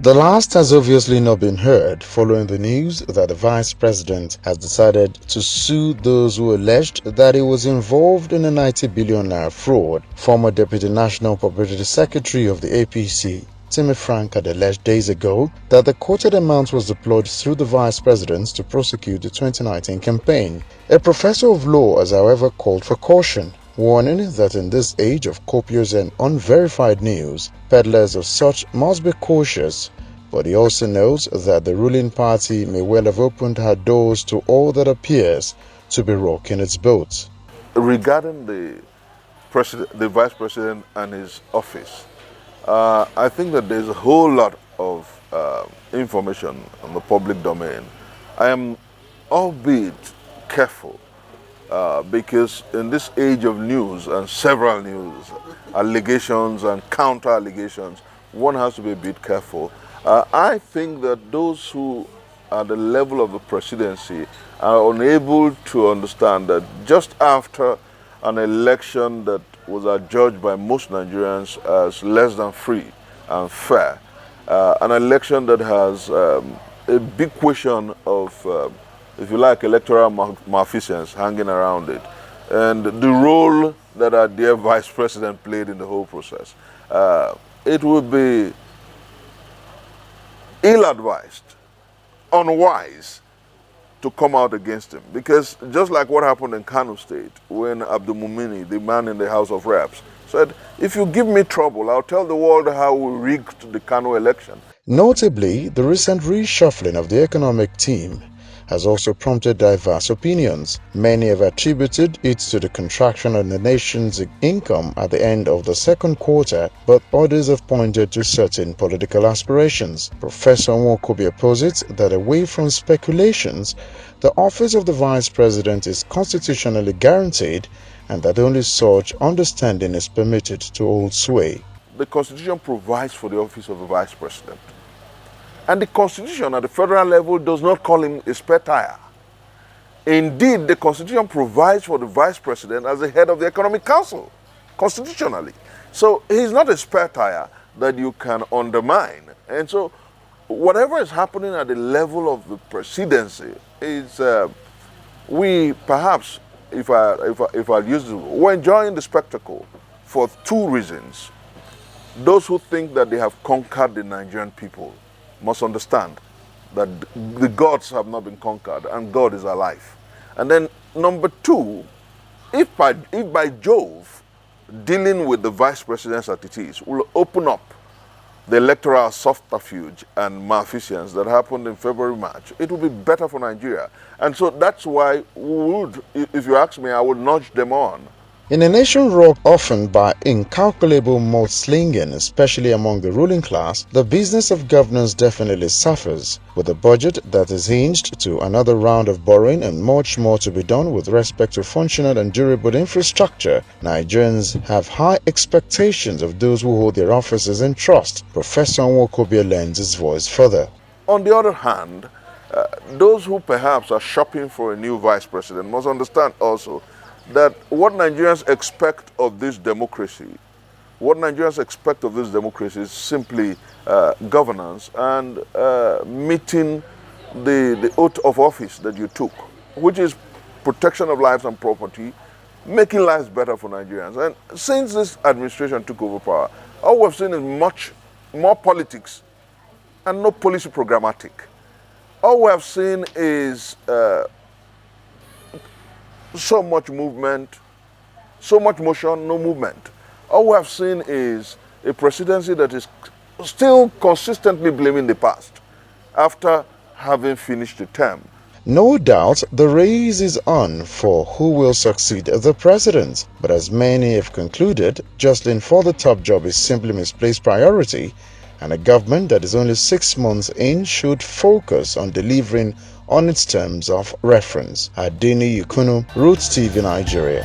The last has obviously not been heard following the news that the Vice President has decided to sue those who alleged that he was involved in a 90 billion naira fraud. Former Deputy National Publicity Secretary of the APC, Timmy Frank, had alleged days ago that the quoted amount was deployed through the Vice President to prosecute the 2019 campaign. A professor of law has however called for caution, warning that in this age of copious and unverified news, peddlers of such must be cautious. But he also knows that the ruling party may well have opened her doors to all that appears to be rocking its boat. Regarding the Vice President and his office, I think that there's a whole lot of information on the public domain. I am albeit careful because in this age of news and several news, allegations and counter allegations, one has to be a bit careful. I think that those who are at the level of the presidency are unable to understand that just after an election that was adjudged by most Nigerians as less than free and fair, an election that has a big question of, if you like, electoral malfeasance hanging around it, and the role that our dear Vice President played in the whole process, it would be ill-advised, unwise to come out against him. Because just like what happened in Kano State, when Abdul Mumini, the man in the House of Reps, said, if you give me trouble, I'll tell the world how we rigged the Kano election. Notably, the recent reshuffling of the economic team has also prompted diverse opinions. Many have attributed it to the contraction of the nation's income at the end of the second quarter, but others have pointed to certain political aspirations. Professor Nwokobia posits that away from speculations, the office of the Vice President is constitutionally guaranteed and that only such understanding is permitted to hold sway. The Constitution provides for the office of the Vice President. And the Constitution at the federal level does not call him a spare tire. Indeed, the Constitution provides for the Vice President as the head of the Economic Council, constitutionally. So he's not a spare tire that you can undermine. And so whatever is happening at the level of the presidency is, we perhaps, if I use it, we're enjoying the spectacle for two reasons. Those who think that they have conquered the Nigerian people must understand that the gods have not been conquered and God is alive. And then number two, if by Jove, dealing with the Vice President as it is will open up the electoral subterfuge and malfeasance that happened in February, March, it will be better for Nigeria. And so that's why we would, if you ask me, I would nudge them on. In a nation rocked often by incalculable mudslinging, especially among the ruling class, the business of governance definitely suffers. With a budget that is hinged to another round of borrowing and much more to be done with respect to functional and durable infrastructure, Nigerians have high expectations of those who hold their offices in trust. Professor Nwokobia lends his voice further. On the other hand, those who perhaps are shopping for a new vice president must understand also that what Nigerians expect of this democracy, is simply governance and meeting the oath of office that you took, which is protection of lives and property, making lives better for Nigerians. And since this administration took over power, all we've seen is much more politics and no policy programmatic. All we have seen is so much movement, so much motion, no movement. All we have seen is a presidency that is still consistently blaming the past after having finished the term. No doubt the race is on for who will succeed the president, but as many have concluded, jostling for the top job is simply misplaced priority, and a government that is only 6 months in should focus on delivering on its terms of reference. Adeni Yukunu, Rootstv, Nigeria.